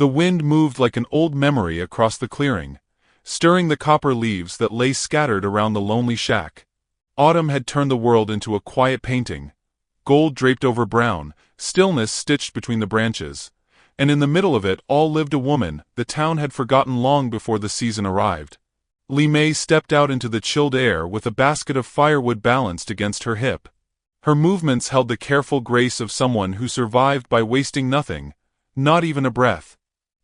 The wind moved like an old memory across the clearing, stirring the copper leaves that lay scattered around the lonely shack. Autumn had turned the world into a quiet painting, gold draped over brown, stillness stitched between the branches, and in the middle of it all lived a woman the town had forgotten long before the season arrived. Li Mei stepped out into the chilled air with a basket of firewood balanced against her hip. Her movements held the careful grace of someone who survived by wasting nothing, not even a breath.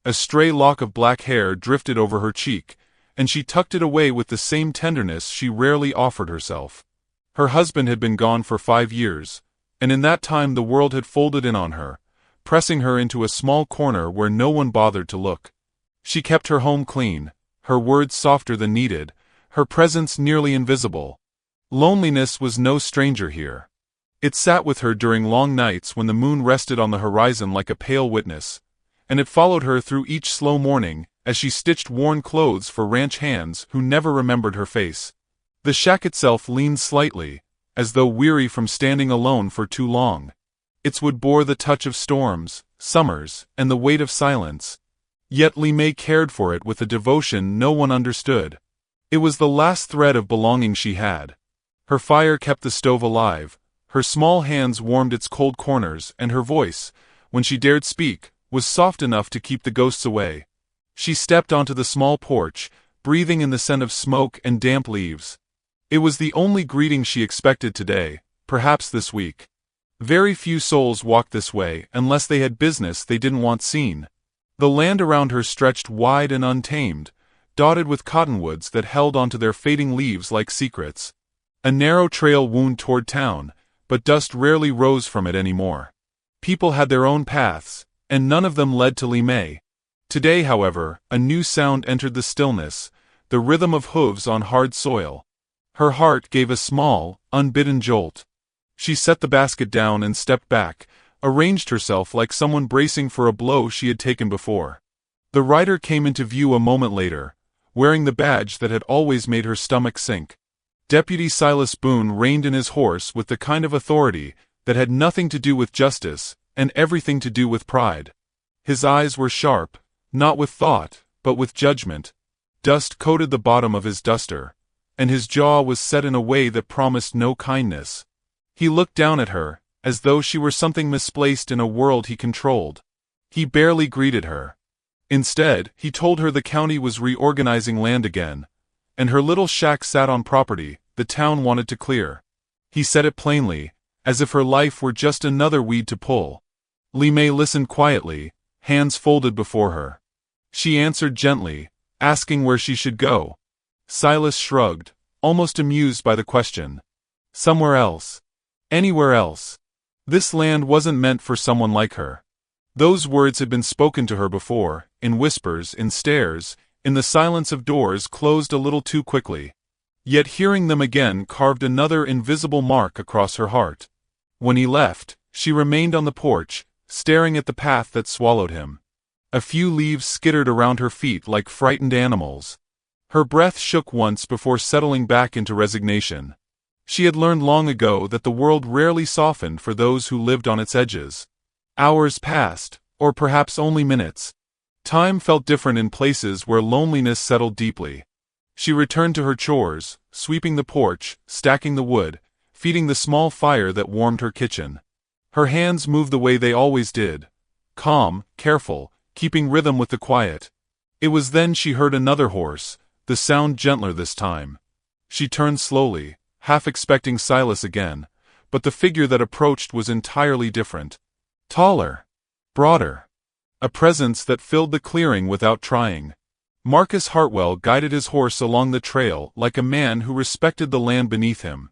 A stray lock of black hair drifted over her cheek, and she tucked it away with the same tenderness she rarely offered herself. Her husband had been gone for 5 years, and in that time the world had folded in on her, pressing her into a small corner where no one bothered to look. She kept her home clean, her words softer than needed, her presence nearly invisible. Loneliness was no stranger here. It sat with her during long nights when the moon rested on the horizon like a pale witness, and it followed her through each slow morning as she stitched worn clothes for ranch hands who never remembered her face. The shack itself leaned slightly, as though weary from standing alone for too long. Its wood bore the touch of storms, summers, and the weight of silence. Yet Li Mei cared for it with a devotion no one understood. It was the last thread of belonging she had. Her fire kept the stove alive, her small hands warmed its cold corners, and her voice, when she dared speak, was soft enough to keep the ghosts away. She stepped onto the small porch, breathing in the scent of smoke and damp leaves. It was the only greeting she expected today, perhaps this week. Very few souls walked this way unless they had business they didn't want seen. The land around her stretched wide and untamed, dotted with cottonwoods that held onto their fading leaves like secrets. A narrow trail wound toward town, but dust rarely rose from it anymore. People had their own paths, and none of them led to Li Mei. Today, however, a new sound entered the stillness, the rhythm of hooves on hard soil. Her heart gave a small, unbidden jolt. She set the basket down and stepped back, arranged herself like someone bracing for a blow she had taken before. The rider came into view a moment later, wearing the badge that had always made her stomach sink. Deputy Silas Boone reined in his horse with the kind of authority that had nothing to do with justice and everything to do with pride. His eyes were sharp, not with thought, but with judgment. Dust coated the bottom of his duster, and his jaw was set in a way that promised no kindness. He looked down at her, as though she were something misplaced in a world he controlled. He barely greeted her. Instead, he told her the county was reorganizing land again, and her little shack sat on property the town wanted to clear. He said it plainly, as if her life were just another weed to pull. Li Mei listened quietly, hands folded before her. She answered gently, asking where she should go. Silas shrugged, almost amused by the question. Somewhere else. Anywhere else. This land wasn't meant for someone like her. Those words had been spoken to her before, in whispers, in stares, in the silence of doors closed a little too quickly. Yet hearing them again carved another invisible mark across her heart. When he left, she remained on the porch, staring at the path that swallowed him. A few leaves skittered around her feet like frightened animals. Her breath shook once before settling back into resignation. She had learned long ago that the world rarely softened for those who lived on its edges. Hours passed, or perhaps only minutes. Time felt different in places where loneliness settled deeply. She returned to her chores, sweeping the porch, stacking the wood, feeding the small fire that warmed her kitchen. Her hands moved the way they always did, calm, careful, keeping rhythm with the quiet. It was then she heard another horse, the sound gentler this time. She turned slowly, half expecting Silas again, but the figure that approached was entirely different. Taller. Broader. A presence that filled the clearing without trying. Marcus Hartwell guided his horse along the trail like a man who respected the land beneath him.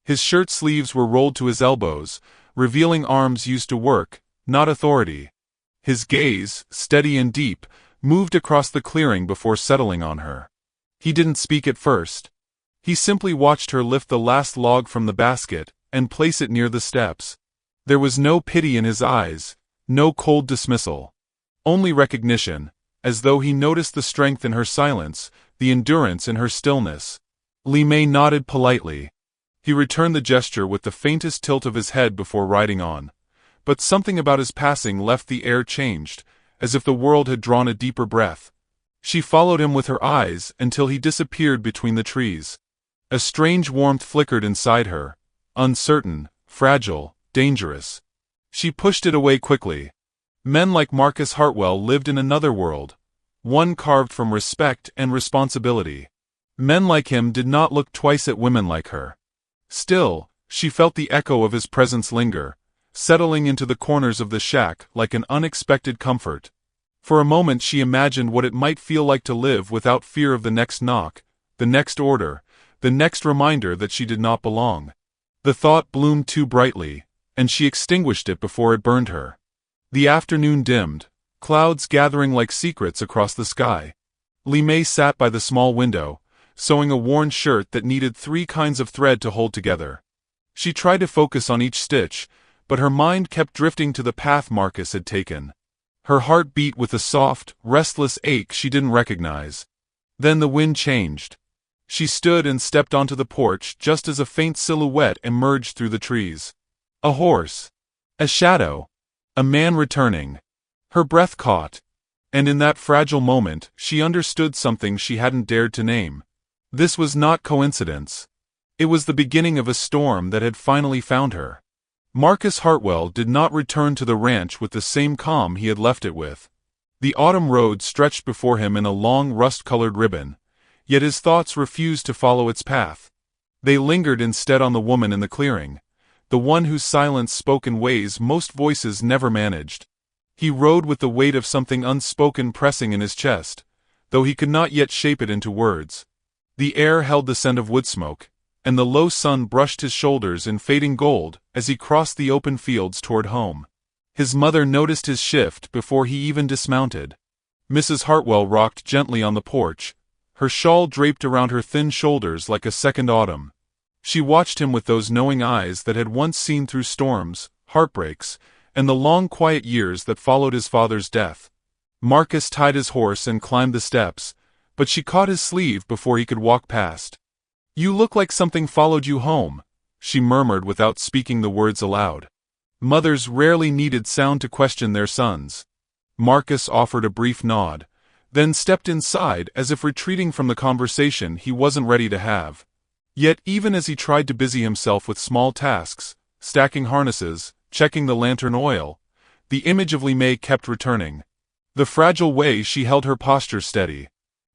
His shirt sleeves were rolled to his elbows, revealing arms used to work, not authority. His gaze, steady and deep, moved across the clearing before settling on her. He didn't speak at first. He simply watched her lift the last log from the basket and place it near the steps. There was no pity in his eyes, no cold dismissal. Only recognition, as though he noticed the strength in her silence, the endurance in her stillness. Li Mei nodded politely. He returned the gesture with the faintest tilt of his head before riding on. But something about his passing left the air changed, as if the world had drawn a deeper breath. She followed him with her eyes until he disappeared between the trees. A strange warmth flickered inside her, uncertain, fragile, dangerous. She pushed it away quickly. Men like Marcus Hartwell lived in another world, one carved from respect and responsibility. Men like him did not look twice at women like her. Still, she felt the echo of his presence linger, settling into the corners of the shack like an unexpected comfort. For a moment she imagined what it might feel like to live without fear of the next knock, the next order, the next reminder that she did not belong. The thought bloomed too brightly, and she extinguished it before it burned her. The afternoon dimmed, clouds gathering like secrets across the sky. Li Mei sat by the small window, sewing a worn shirt that needed 3 kinds of thread to hold together. She tried to focus on each stitch, but her mind kept drifting to the path Marcus had taken. Her heart beat with a soft, restless ache she didn't recognize. Then the wind changed. She stood and stepped onto the porch just as a faint silhouette emerged through the trees. A horse. A shadow. A man returning. Her breath caught. And in that fragile moment, she understood something she hadn't dared to name. This was not coincidence. It was the beginning of a storm that had finally found her. Marcus Hartwell did not return to the ranch with the same calm he had left it with. The autumn road stretched before him in a long rust-colored ribbon, yet his thoughts refused to follow its path. They lingered instead on the woman in the clearing, the one whose silence spoke in ways most voices never managed. He rode with the weight of something unspoken pressing in his chest, though he could not yet shape it into words. The air held the scent of wood smoke, and the low sun brushed his shoulders in fading gold as he crossed the open fields toward home. His mother noticed his shift before he even dismounted. Mrs. Hartwell rocked gently on the porch, her shawl draped around her thin shoulders like a second autumn. She watched him with those knowing eyes that had once seen through storms, heartbreaks, and the long quiet years that followed his father's death. Marcus tied his horse and climbed the steps, but she caught his sleeve before he could walk past. "You look like something followed you home," she murmured without speaking the words aloud. Mothers rarely needed sound to question their sons. Marcus offered a brief nod, then stepped inside as if retreating from the conversation he wasn't ready to have. Yet even as he tried to busy himself with small tasks, stacking harnesses, checking the lantern oil, the image of Li Mei kept returning. The fragile way she held her posture steady.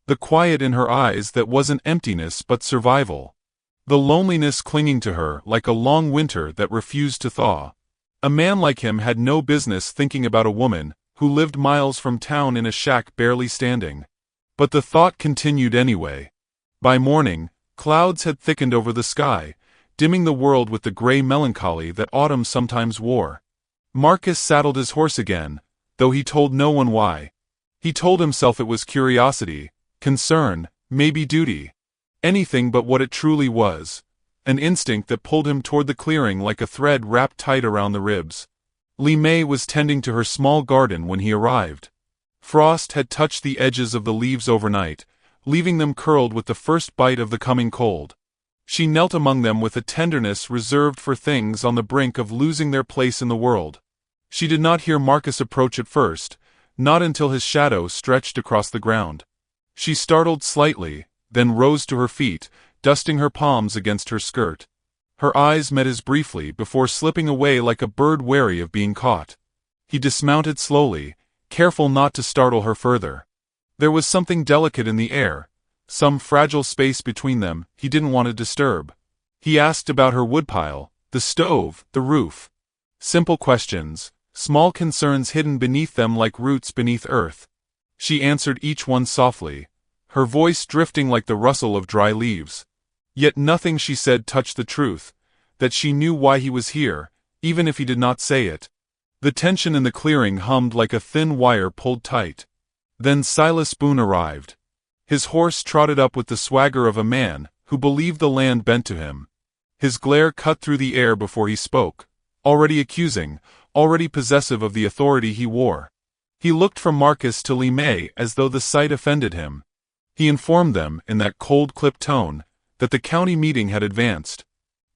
The quiet in her eyes that wasn't emptiness but survival. The loneliness clinging to her like a long winter that refused to thaw. A man like him had no business thinking about a woman who lived miles from town in a shack barely standing. But the thought continued anyway. By morning, clouds had thickened over the sky, dimming the world with the gray melancholy that autumn sometimes wore. Marcus saddled his horse again, though he told no one why. He told himself it was curiosity, concern, maybe duty. Anything but what it truly was. An instinct that pulled him toward the clearing like a thread wrapped tight around the ribs. Li Mei was tending to her small garden when he arrived. Frost had touched the edges of the leaves overnight, leaving them curled with the first bite of the coming cold. She knelt among them with a tenderness reserved for things on the brink of losing their place in the world. She did not hear Marcus approach at first, not until his shadow stretched across the ground. She startled slightly, then rose to her feet, dusting her palms against her skirt. Her eyes met his briefly before slipping away like a bird wary of being caught. He dismounted slowly, careful not to startle her further. There was something delicate in the air, some fragile space between them he didn't want to disturb. He asked about her woodpile, the stove, the roof. Simple questions, small concerns hidden beneath them like roots beneath earth. She answered each one softly, her voice drifting like the rustle of dry leaves. Yet nothing she said touched the truth, that she knew why he was here, even if he did not say it. The tension in the clearing hummed like a thin wire pulled tight. Then Silas Boone arrived. His horse trotted up with the swagger of a man who believed the land bent to him. His glare cut through the air before he spoke, already accusing, already possessive of the authority he wore. He looked from Marcus to Li Mei as though the sight offended him. He informed them, in that cold clipped tone, that the county meeting had advanced.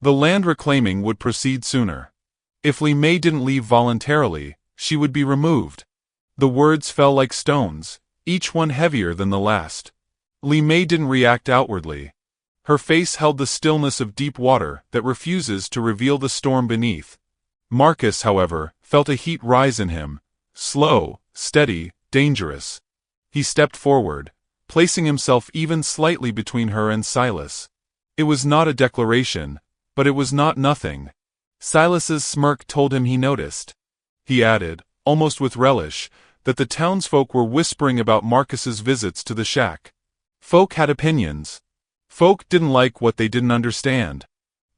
The land reclaiming would proceed sooner. If Li Mei didn't leave voluntarily, she would be removed. The words fell like stones, each one heavier than the last. Li Mei didn't react outwardly. Her face held the stillness of deep water that refuses to reveal the storm beneath. Marcus, however, felt a heat rise in him, slow, steady, dangerous. He stepped forward, placing himself even slightly between her and Silas. It was not a declaration, but it was not nothing. Silas's smirk told him he noticed. He added, almost with relish, that the townsfolk were whispering about Marcus's visits to the shack. Folk had opinions. Folk didn't like what they didn't understand.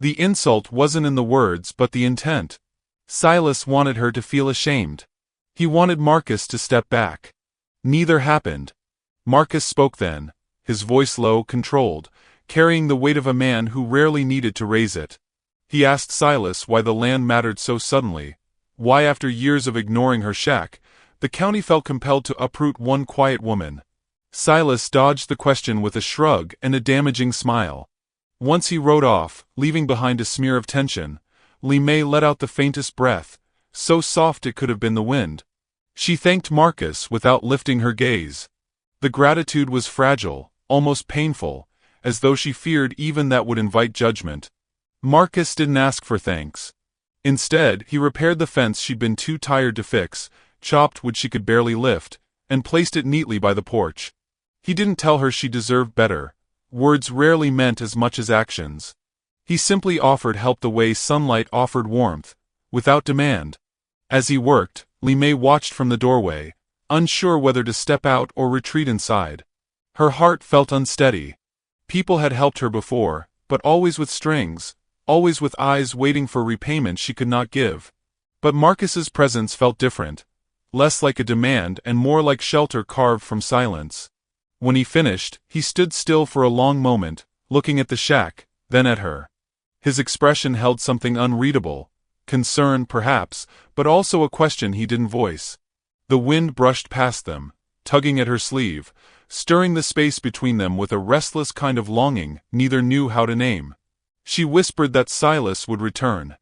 The insult wasn't in the words but the intent. Silas wanted her to feel ashamed. He wanted Marcus to step back. Neither happened. Marcus spoke then, his voice low, controlled, carrying the weight of a man who rarely needed to raise it. He asked Silas why the land mattered so suddenly, why after years of ignoring her shack, the county felt compelled to uproot one quiet woman. Silas dodged the question with a shrug and a damaging smile. Once he rode off, leaving behind a smear of tension, Li Mei let out the faintest breath, so soft it could have been the wind. She thanked Marcus without lifting her gaze. The gratitude was fragile, almost painful, as though she feared even that would invite judgment. Marcus didn't ask for thanks. Instead, he repaired the fence she'd been too tired to fix, chopped wood she could barely lift, and placed it neatly by the porch. He didn't tell her she deserved better. Words rarely meant as much as actions. He simply offered help the way sunlight offered warmth, without demand. As he worked, Li Mei watched from the doorway, unsure whether to step out or retreat inside. Her heart felt unsteady. People had helped her before, but always with strings, always with eyes waiting for repayment she could not give. But Marcus's presence felt different, less like a demand and more like shelter carved from silence. When he finished, he stood still for a long moment, looking at the shack, then at her. His expression held something unreadable, concern perhaps, but also a question he didn't voice. The wind brushed past them, tugging at her sleeve, stirring the space between them with a restless kind of longing neither knew how to name. She whispered that Silas would return.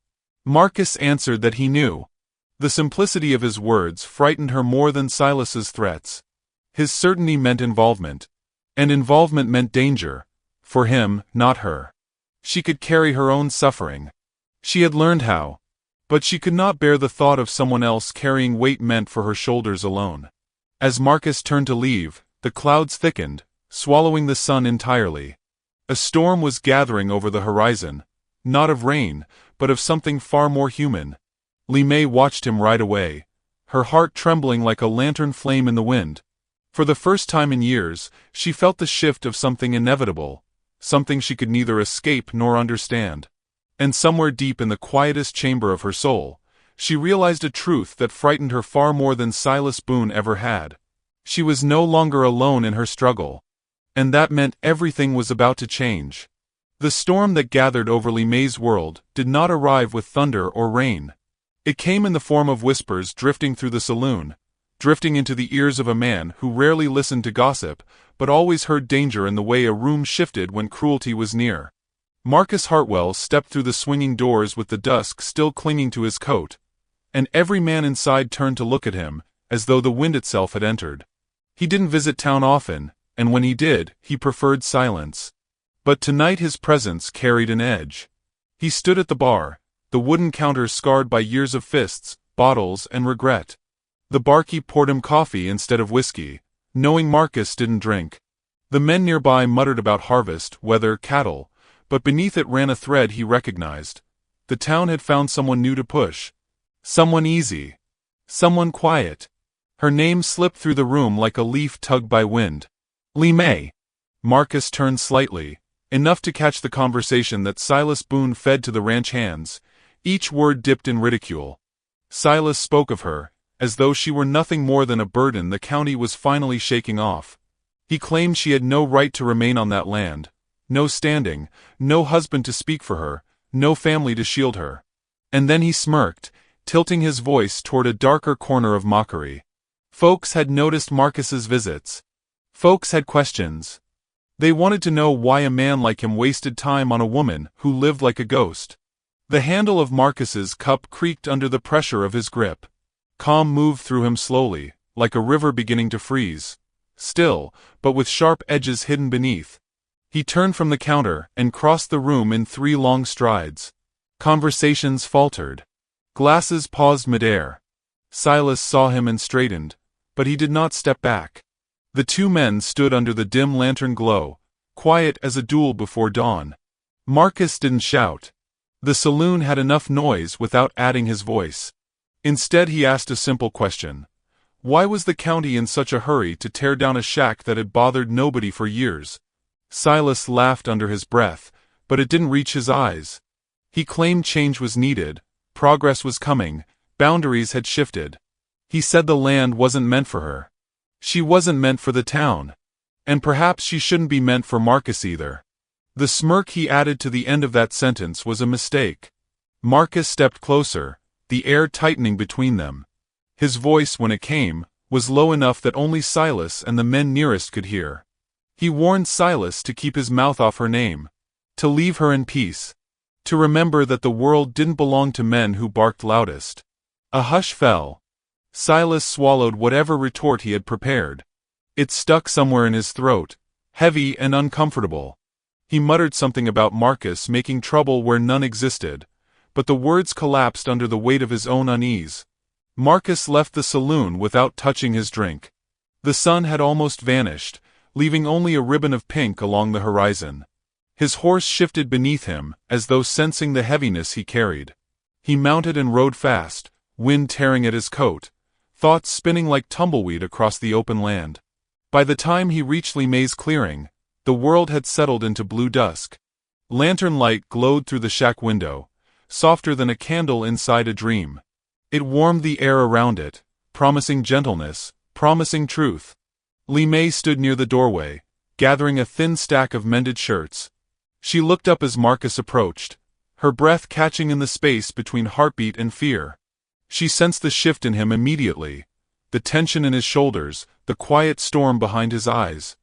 Marcus answered that he knew. The simplicity of his words frightened her more than Silas's threats. His certainty meant involvement. And involvement meant danger. For him, not her. She could carry her own suffering. She had learned how. But she could not bear the thought of someone else carrying weight meant for her shoulders alone. As Marcus turned to leave, the clouds thickened, swallowing the sun entirely. A storm was gathering over the horizon, not of rain, but of something far more human. Li Mei watched him ride away, her heart trembling like a lantern flame in the wind. For the first time in years, she felt the shift of something inevitable, something she could neither escape nor understand. And somewhere deep in the quietest chamber of her soul, she realized a truth that frightened her far more than Silas Boone ever had. She was no longer alone in her struggle. And that meant everything was about to change. The storm that gathered over Li Mei's world did not arrive with thunder or rain. It came in the form of whispers drifting through the saloon, drifting into the ears of a man who rarely listened to gossip, but always heard danger in the way a room shifted when cruelty was near. Marcus Hartwell stepped through the swinging doors with the dusk still clinging to his coat, and every man inside turned to look at him, as though the wind itself had entered. He didn't visit town often, and when he did, he preferred silence. But tonight his presence carried an edge. He stood at the bar, the wooden counter scarred by years of fists, bottles, and regret. The barkeep poured him coffee instead of whiskey, knowing Marcus didn't drink. The men nearby muttered about harvest, weather, cattle, but beneath it ran a thread he recognized. The town had found someone new to push. Someone easy. Someone quiet. Her name slipped through the room like a leaf tugged by wind. Li Mei. Marcus turned slightly, enough to catch the conversation that Silas Boone fed to the ranch hands, each word dipped in ridicule. Silas spoke of her, as though she were nothing more than a burden the county was finally shaking off. He claimed she had no right to remain on that land, no standing, no husband to speak for her, no family to shield her. And then he smirked, tilting his voice toward a darker corner of mockery. Folks had noticed Marcus's visits. Folks had questions. They wanted to know why a man like him wasted time on a woman who lived like a ghost. The handle of Marcus's cup creaked under the pressure of his grip. Calm moved through him slowly, like a river beginning to freeze. Still, but with sharp edges hidden beneath. He turned from the counter and crossed the room in 3 long strides. Conversations faltered. Glasses paused midair. Silas saw him and straightened, but he did not step back. The 2 men stood under the dim lantern glow, quiet as a duel before dawn. Marcus didn't shout. The saloon had enough noise without adding his voice. Instead he asked a simple question. Why was the county in such a hurry to tear down a shack that had bothered nobody for years? Silas laughed under his breath, but it didn't reach his eyes. He claimed change was needed, progress was coming, boundaries had shifted. He said the land wasn't meant for her. She wasn't meant for the town. And perhaps she shouldn't be meant for Marcus either. The smirk he added to the end of that sentence was a mistake. Marcus stepped closer, the air tightening between them. His voice, when it came, was low enough that only Silas and the men nearest could hear. He warned Silas to keep his mouth off her name, to leave her in peace, to remember that the world didn't belong to men who barked loudest. A hush fell. Silas swallowed whatever retort he had prepared. It stuck somewhere in his throat, heavy and uncomfortable. He muttered something about Marcus making trouble where none existed, but the words collapsed under the weight of his own unease. Marcus left the saloon without touching his drink. The sun had almost vanished, leaving only a ribbon of pink along the horizon. His horse shifted beneath him, as though sensing the heaviness he carried. He mounted and rode fast, wind tearing at his coat, thoughts spinning like tumbleweed across the open land. By the time he reached Limay's clearing, the world had settled into blue dusk. Lantern light glowed through the shack window, softer than a candle inside a dream. It warmed the air around it, promising gentleness, promising truth. Limay stood near the doorway, gathering a thin stack of mended shirts. She looked up as Marcus approached, her breath catching in the space between heartbeat and fear. She sensed the shift in him immediately, the tension in his shoulders, the quiet storm behind his eyes.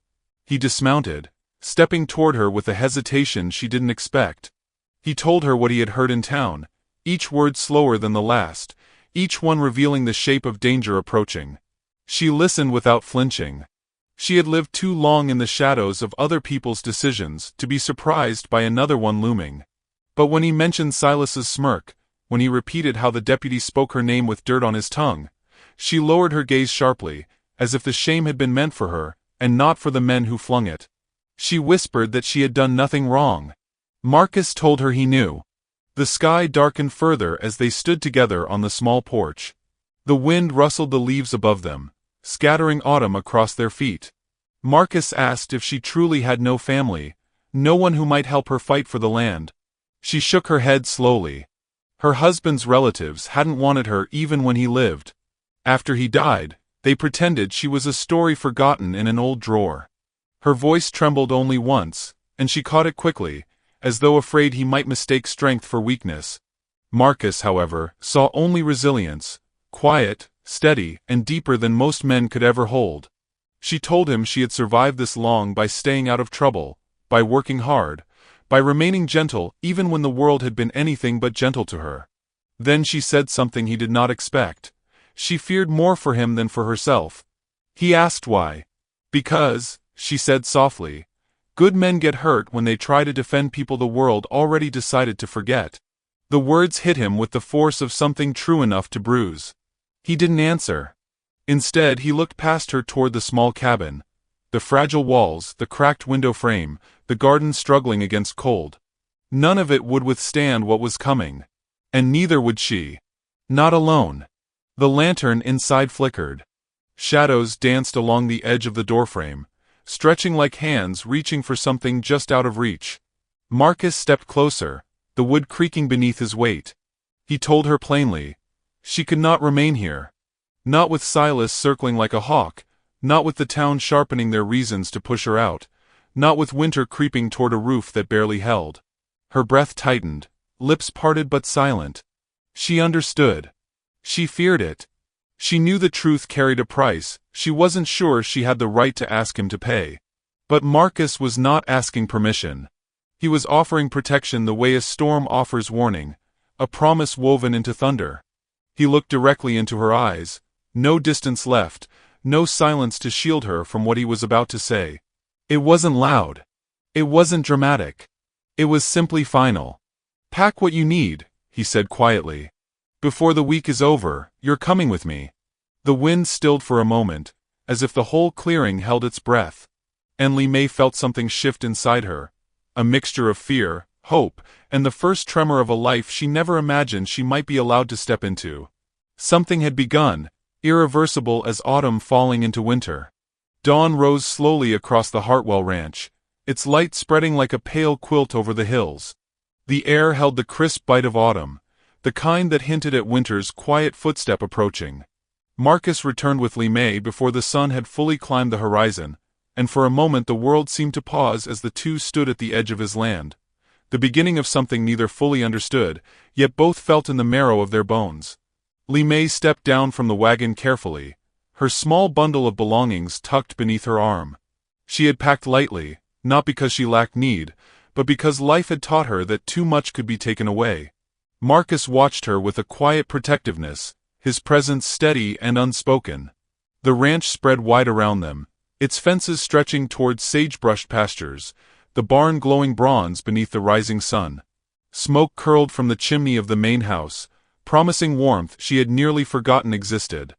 He dismounted, stepping toward her with a hesitation she didn't expect. He told her what he had heard in town, each word slower than the last, each one revealing the shape of danger approaching. She listened without flinching. She had lived too long in the shadows of other people's decisions to be surprised by another one looming. But when he mentioned Silas's smirk, when he repeated how the deputy spoke her name with dirt on his tongue, she lowered her gaze sharply, as if the shame had been meant for her, and not for the men who flung it. She whispered that she had done nothing wrong. Marcus told her he knew. The sky darkened further as they stood together on the small porch. The wind rustled the leaves above them, scattering autumn across their feet. Marcus asked if she truly had no family, no one who might help her fight for the land. She shook her head slowly. Her husband's relatives hadn't wanted her even when he lived. After he died, they pretended she was a story forgotten in an old drawer. Her voice trembled only once, and she caught it quickly, as though afraid he might mistake strength for weakness. Marcus, however, saw only resilience, quiet, steady, and deeper than most men could ever hold. She told him she had survived this long by staying out of trouble, by working hard, by remaining gentle even when the world had been anything but gentle to her. Then she said something he did not expect. She feared more for him than for herself. He asked why. Because, she said softly, good men get hurt when they try to defend people the world already decided to forget. The words hit him with the force of something true enough to bruise. He didn't answer. Instead, he looked past her toward the small cabin, the fragile walls, the cracked window frame, the garden struggling against cold. None of it would withstand what was coming. And neither would she. Not alone. The lantern inside flickered. Shadows danced along the edge of the doorframe, stretching like hands reaching for something just out of reach. Marcus stepped closer, the wood creaking beneath his weight. He told her plainly, she could not remain here. Not with Silas circling like a hawk, not with the town sharpening their reasons to push her out, not with winter creeping toward a roof that barely held. Her breath tightened, lips parted but silent. She understood. She feared it. She knew the truth carried a price. She wasn't sure she had the right to ask him to pay. But Marcus was not asking permission. He was offering protection the way a storm offers warning, a promise woven into thunder. He looked directly into her eyes, no distance left, no silence to shield her from what he was about to say. It wasn't loud. It wasn't dramatic. It was simply final. "Pack what you need," he said quietly. "Before the week is over, you're coming with me." The wind stilled for a moment, as if the whole clearing held its breath. And Li Mei felt something shift inside her, a mixture of fear, hope, and the first tremor of a life she never imagined she might be allowed to step into. Something had begun, irreversible as autumn falling into winter. Dawn rose slowly across the Hartwell ranch, its light spreading like a pale quilt over the hills. The air held the crisp bite of autumn, the kind that hinted at winter's quiet footstep approaching. Marcus returned with Li Mei before the sun had fully climbed the horizon, and for a moment the world seemed to pause as the two stood at the edge of his land, the beginning of something neither fully understood, yet both felt in the marrow of their bones. Li Mei stepped down from the wagon carefully, her small bundle of belongings tucked beneath her arm. She had packed lightly, not because she lacked need, but because life had taught her that too much could be taken away. Marcus watched her with a quiet protectiveness, his presence steady and unspoken. The ranch spread wide around them, its fences stretching towards sagebrush pastures, the barn glowing bronze beneath the rising sun. Smoke curled from the chimney of the main house, promising warmth she had nearly forgotten existed.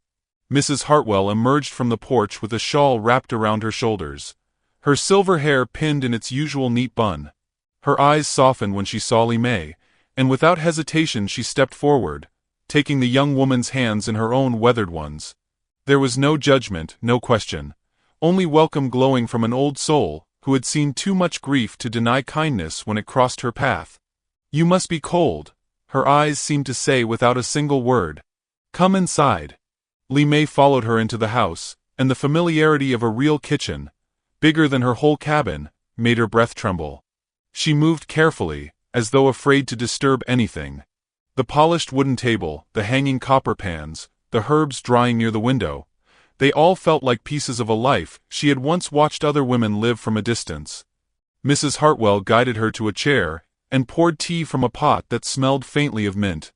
Mrs. Hartwell emerged from the porch with a shawl wrapped around her shoulders, her silver hair pinned in its usual neat bun. Her eyes softened when she saw Li Mei, and without hesitation she stepped forward, taking the young woman's hands in her own weathered ones. There was no judgment, no question, only welcome glowing from an old soul who had seen too much grief to deny kindness when it crossed her path. "You must be cold," her eyes seemed to say without a single word. "Come inside." Li Mei followed her into the house, and the familiarity of a real kitchen, bigger than her whole cabin, made her breath tremble. She moved carefully, as though afraid to disturb anything. The polished wooden table, the hanging copper pans, the herbs drying near the window, they all felt like pieces of a life she had once watched other women live from a distance. Mrs. Hartwell guided her to a chair, and poured tea from a pot that smelled faintly of mint.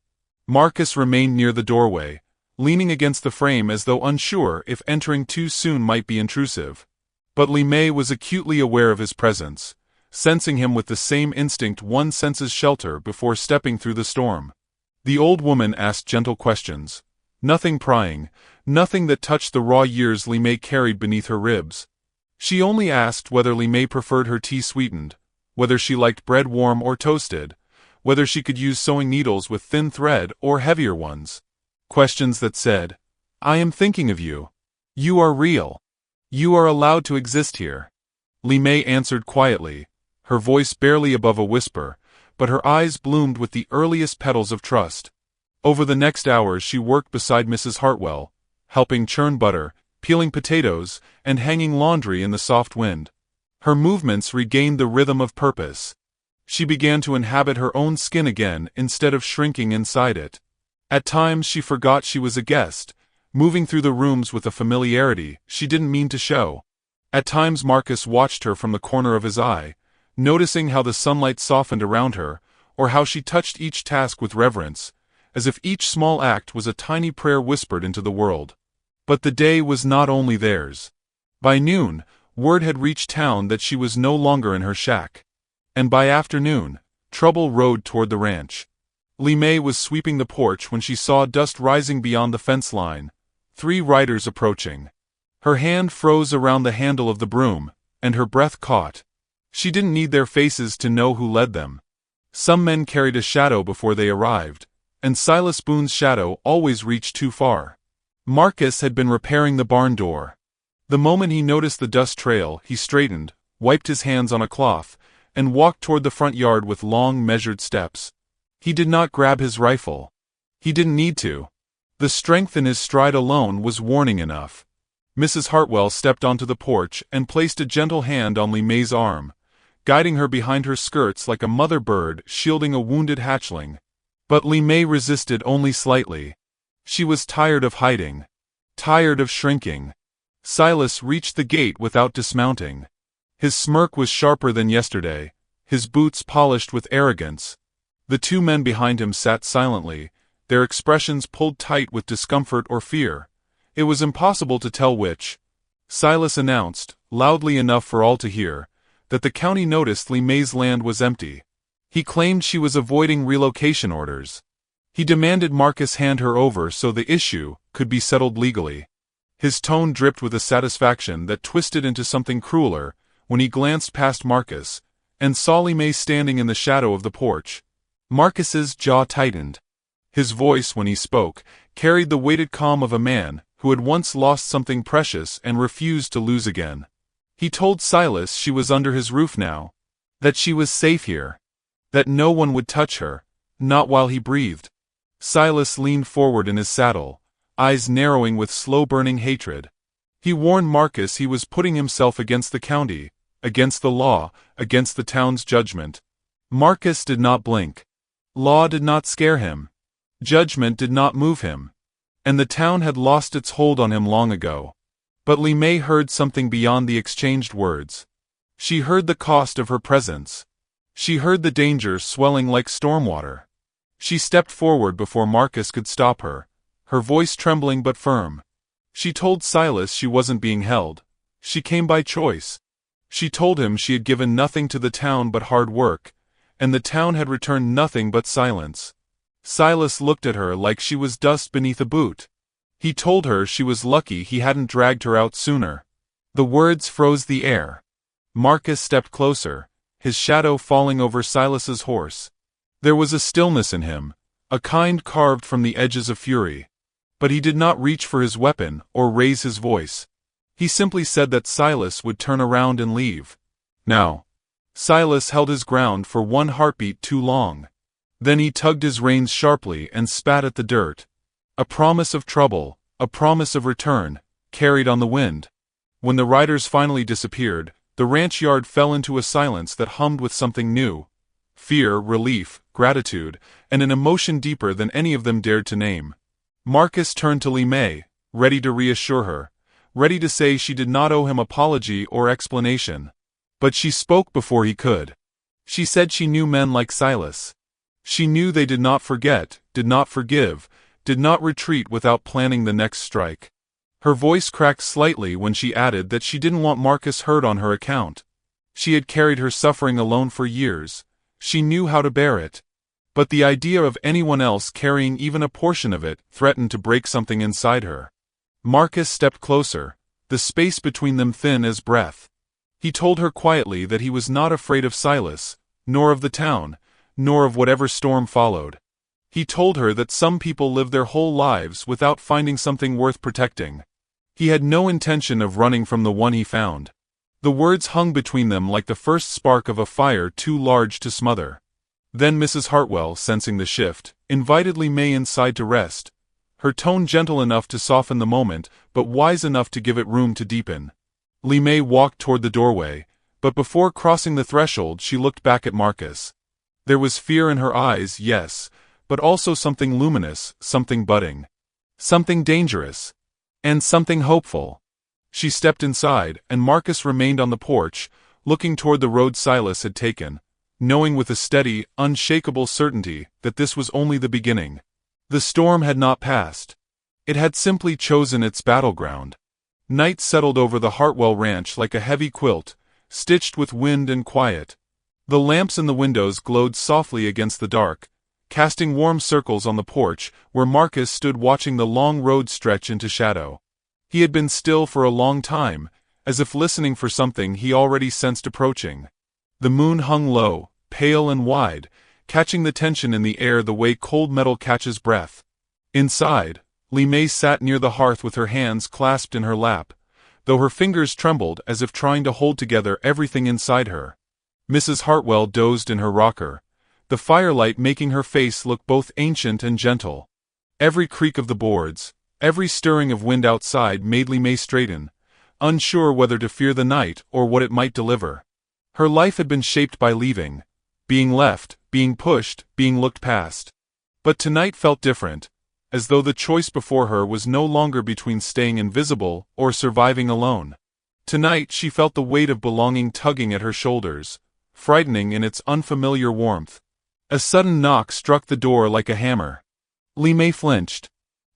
Marcus remained near the doorway, leaning against the frame as though unsure if entering too soon might be intrusive. But Li Mei was acutely aware of his presence, sensing him with the same instinct one senses shelter before stepping through the storm. The old woman asked gentle questions, nothing prying, nothing that touched the raw years Li Mei carried beneath her ribs. She only asked whether Li Mei preferred her tea sweetened, whether she liked bread warm or toasted, whether she could use sewing needles with thin thread or heavier ones. Questions that said, "I am thinking of you. You are real. You are allowed to exist here." Li Mei answered quietly, her voice barely above a whisper, but her eyes bloomed with the earliest petals of trust. Over the next hours she worked beside Mrs. Hartwell, helping churn butter, peeling potatoes, and hanging laundry in the soft wind. Her movements regained the rhythm of purpose. She began to inhabit her own skin again instead of shrinking inside it. At times she forgot she was a guest, moving through the rooms with a familiarity she didn't mean to show. At times Marcus watched her from the corner of his eye, noticing how the sunlight softened around her, or how she touched each task with reverence, as if each small act was a tiny prayer whispered into the world. But the day was not only theirs. By noon, word had reached town that she was no longer in her shack. And by afternoon, trouble rode toward the ranch. Li Mei was sweeping the porch when she saw dust rising beyond the fence line, 3 riders approaching. Her hand froze around the handle of the broom, and her breath caught. She didn't need their faces to know who led them. Some men carried a shadow before they arrived, and Silas Boone's shadow always reached too far. Marcus had been repairing the barn door. The moment he noticed the dust trail, he straightened, wiped his hands on a cloth, and walked toward the front yard with long, measured steps. He did not grab his rifle. He didn't need to. The strength in his stride alone was warning enough. Mrs. Hartwell stepped onto the porch and placed a gentle hand on Li Mei's arm, guiding her behind her skirts like a mother bird shielding a wounded hatchling. But Li Mei resisted only slightly. She was tired of hiding. Tired of shrinking. Silas reached the gate without dismounting. His smirk was sharper than yesterday, his boots polished with arrogance. The 2 men behind him sat silently, their expressions pulled tight with discomfort or fear, It was impossible to tell which. Silas announced, loudly enough for all to hear, that the county noticed Li Mei's land was empty. He claimed she was avoiding relocation orders. He demanded Marcus hand her over so the issue could be settled legally. His tone dripped with a satisfaction that twisted into something crueler when he glanced past Marcus and saw Li Mei standing in the shadow of the porch. Marcus's jaw tightened. His voice, when he spoke, carried the weighted calm of a man who had once lost something precious and refused to lose again. He told Silas she was under his roof now, that she was safe here, that no one would touch her, not while he breathed. Silas leaned forward in his saddle, eyes narrowing with slow-burning hatred. He warned Marcus he was putting himself against the county, against the law, against the town's judgment. Marcus did not blink. Law did not scare him. Judgment did not move him. And the town had lost its hold on him long ago. But Li Mei heard something beyond the exchanged words. She heard the cost of her presence. She heard the danger swelling like storm water. She stepped forward before Marcus could stop her, her voice trembling but firm. She told Silas she wasn't being held. She came by choice. She told him she had given nothing to the town but hard work, and the town had returned nothing but silence. Silas looked at her like she was dust beneath a boot. He told her she was lucky he hadn't dragged her out sooner. The words froze the air. Marcus stepped closer, his shadow falling over Silas's horse. There was a stillness in him, a kind carved from the edges of fury. But he did not reach for his weapon or raise his voice. He simply said that Silas would turn around and leave. Now. Silas held his ground for one heartbeat too long. Then he tugged his reins sharply and spat at the dirt. A promise of trouble, a promise of return, carried on the wind. When the riders finally disappeared, the ranch yard fell into a silence that hummed with something new. Fear, relief, gratitude, and an emotion deeper than any of them dared to name. Marcus turned to Li Mei, ready to reassure her, ready to say she did not owe him apology or explanation. But she spoke before he could. She said she knew men like Silas. She knew they did not forget, did not forgive, did not retreat without planning the next strike. Her voice cracked slightly when she added that she didn't want Marcus hurt on her account. She had carried her suffering alone for years. She knew how to bear it. But the idea of anyone else carrying even a portion of it threatened to break something inside her. Marcus stepped closer, the space between them thin as breath. He told her quietly that he was not afraid of Silas, nor of the town, nor of whatever storm followed. He told her that some people live their whole lives without finding something worth protecting. He had no intention of running from the one he found. The words hung between them like the first spark of a fire too large to smother. Then Mrs. Hartwell, sensing the shift, invited Li Mei inside to rest, her tone gentle enough to soften the moment, but wise enough to give it room to deepen. Li Mei walked toward the doorway, but before crossing the threshold she looked back at Marcus. There was fear in her eyes, yes, but also something luminous, something budding. Something dangerous. And something hopeful. She stepped inside, and Marcus remained on the porch, looking toward the road Silas had taken, knowing with a steady, unshakable certainty that this was only the beginning. The storm had not passed. It had simply chosen its battleground. Night settled over the Hartwell ranch like a heavy quilt, stitched with wind and quiet. The lamps in the windows glowed softly against the dark, casting warm circles on the porch where Marcus stood watching the long road stretch into shadow. He had been still for a long time, as if listening for something he already sensed approaching. The moon hung low, pale and wide, catching the tension in the air the way cold metal catches breath. Inside, Li Mei sat near the hearth with her hands clasped in her lap, though her fingers trembled as if trying to hold together everything inside her. Mrs. Hartwell dozed in her rocker, the firelight making her face look both ancient and gentle. Every creak of the boards, every stirring of wind outside made Li Mei straighten, unsure whether to fear the night or what it might deliver. Her life had been shaped by leaving, being left, being pushed, being looked past. But tonight felt different, as though the choice before her was no longer between staying invisible or surviving alone. Tonight she felt the weight of belonging tugging at her shoulders, frightening in its unfamiliar warmth. A sudden knock struck the door like a hammer. Li Mei flinched.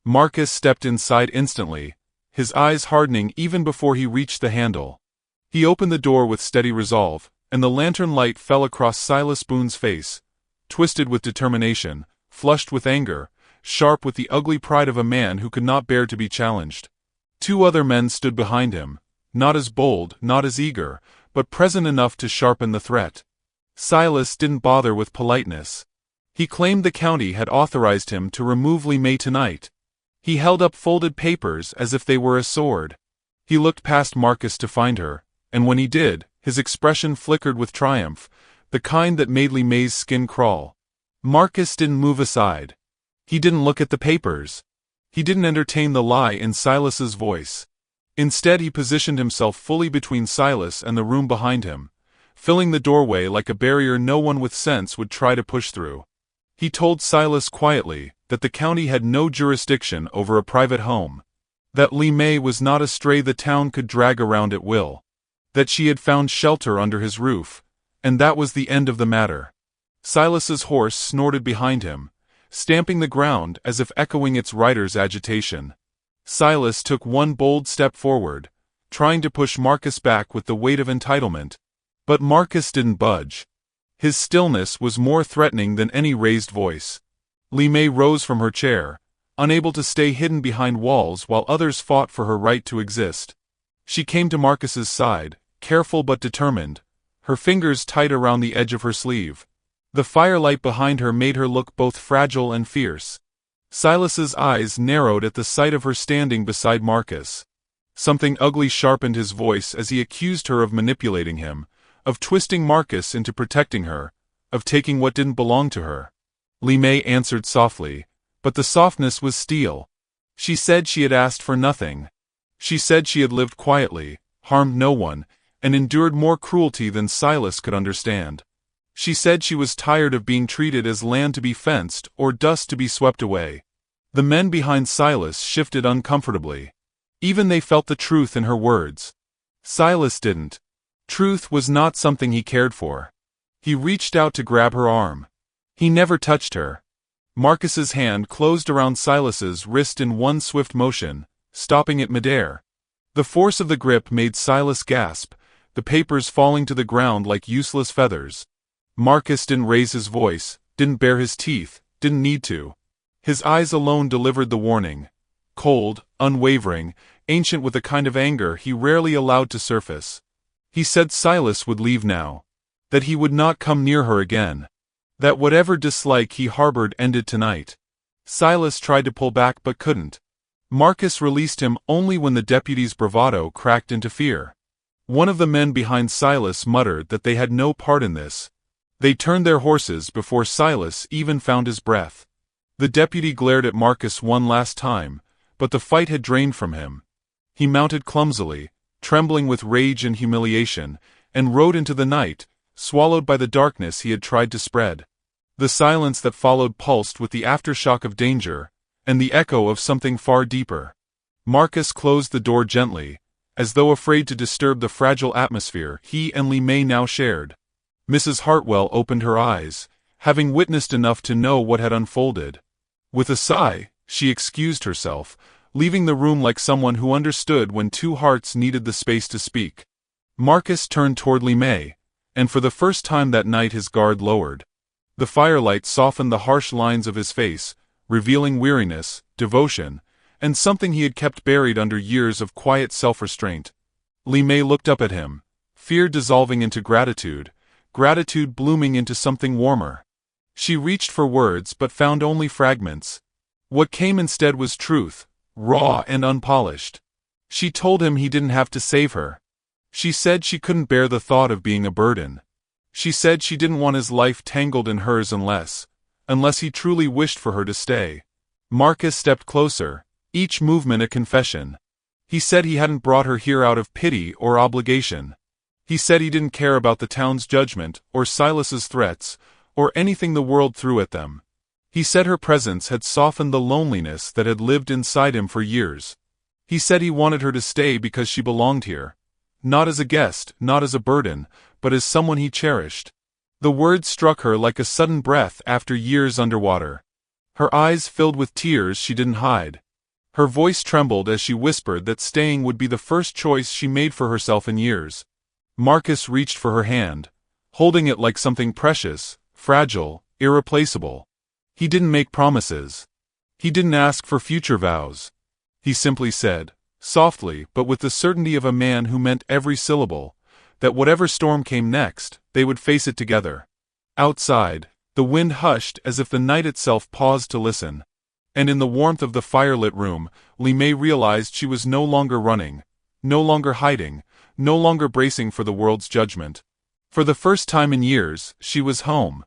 Marcus stepped inside instantly, his eyes hardening even before he reached the handle. He opened the door with steady resolve, and the lantern light fell across Silas Boone's face, twisted with determination, flushed with anger, sharp with the ugly pride of a man who could not bear to be challenged. 2 other men stood behind him, not as bold, not as eager, but present enough to sharpen the threat. Silas didn't bother with politeness. He claimed the county had authorized him to remove Li Mei tonight. He held up folded papers as if they were a sword. He looked past Marcus to find her, and when he did, his expression flickered with triumph, the kind that made Li Mei's skin crawl. Marcus didn't move aside. He didn't look at the papers. He didn't entertain the lie in Silas's voice. Instead, he positioned himself fully between Silas and the room behind him, filling the doorway like a barrier no one with sense would try to push through. He told Silas quietly that the county had no jurisdiction over a private home, that Li Mei was not a stray the town could drag around at will, that she had found shelter under his roof, and that was the end of the matter. Silas's horse snorted behind him, stamping the ground as if echoing its rider's agitation. Silas took one bold step forward, trying to push Marcus back with the weight of entitlement, but Marcus didn't budge. His stillness was more threatening than any raised voice. Li Mei rose from her chair, unable to stay hidden behind walls while others fought for her right to exist. She came to Marcus's side, careful but determined, her fingers tight around the edge of her sleeve. The firelight behind her made her look both fragile and fierce. Silas's eyes narrowed at the sight of her standing beside Marcus. Something ugly sharpened his voice as he accused her of manipulating him, of twisting Marcus into protecting her, of taking what didn't belong to her. Li Mei answered softly, but the softness was steel. She said she had asked for nothing. She said she had lived quietly, harmed no one, and endured more cruelty than Silas could understand. She said she was tired of being treated as land to be fenced or dust to be swept away. The men behind Silas shifted uncomfortably. Even they felt the truth in her words. Silas didn't. Truth was not something he cared for. He reached out to grab her arm. He never touched her. Marcus's hand closed around Silas's wrist in one swift motion, stopping it midair. The force of the grip made Silas gasp, the papers falling to the ground like useless feathers. Marcus didn't raise his voice, didn't bare his teeth, didn't need to. His eyes alone delivered the warning. Cold, unwavering, ancient with a kind of anger he rarely allowed to surface. He said Silas would leave now. That he would not come near her again. That whatever dislike he harbored ended tonight. Silas tried to pull back but couldn't. Marcus released him only when the deputy's bravado cracked into fear. One of the men behind Silas muttered that they had no part in this. They turned their horses before Silas even found his breath. The deputy glared at Marcus one last time, but the fight had drained from him. He mounted clumsily, trembling with rage and humiliation, and rode into the night, swallowed by the darkness he had tried to spread. The silence that followed pulsed with the aftershock of danger, and the echo of something far deeper. Marcus closed the door gently, as though afraid to disturb the fragile atmosphere he and Li Mei now shared. Mrs. Hartwell opened her eyes, having witnessed enough to know what had unfolded. With a sigh, she excused herself, leaving the room like someone who understood when 2 hearts needed the space to speak. Marcus turned toward Li Mei, and for the first time that night his guard lowered. The firelight softened the harsh lines of his face, revealing weariness, devotion, and something he had kept buried under years of quiet self-restraint. Li Mei looked up at him, fear dissolving into gratitude blooming into something warmer. She reached for words but found only fragments. What came instead was truth, raw and unpolished. She told him he didn't have to save her. She said she couldn't bear the thought of being a burden. She said she didn't want his life tangled in hers unless he truly wished for her to stay. Marcus stepped closer, each movement a confession. He said he hadn't brought her here out of pity or obligation. He said he didn't care about the town's judgment, or Silas's threats, or anything the world threw at them. He said her presence had softened the loneliness that had lived inside him for years. He said he wanted her to stay because she belonged here. Not as a guest, not as a burden, but as someone he cherished. The words struck her like a sudden breath after years underwater. Her eyes filled with tears she didn't hide. Her voice trembled as she whispered that staying would be the first choice she made for herself in years. Marcus reached for her hand, holding it like something precious, fragile, irreplaceable. He didn't make promises. He didn't ask for future vows. He simply said, softly but with the certainty of a man who meant every syllable, that whatever storm came next, they would face it together. Outside, the wind hushed as if the night itself paused to listen. And in the warmth of the firelit room, Li Mei realized she was no longer running, no longer hiding, no longer bracing for the world's judgment. For the first time in years, she was home,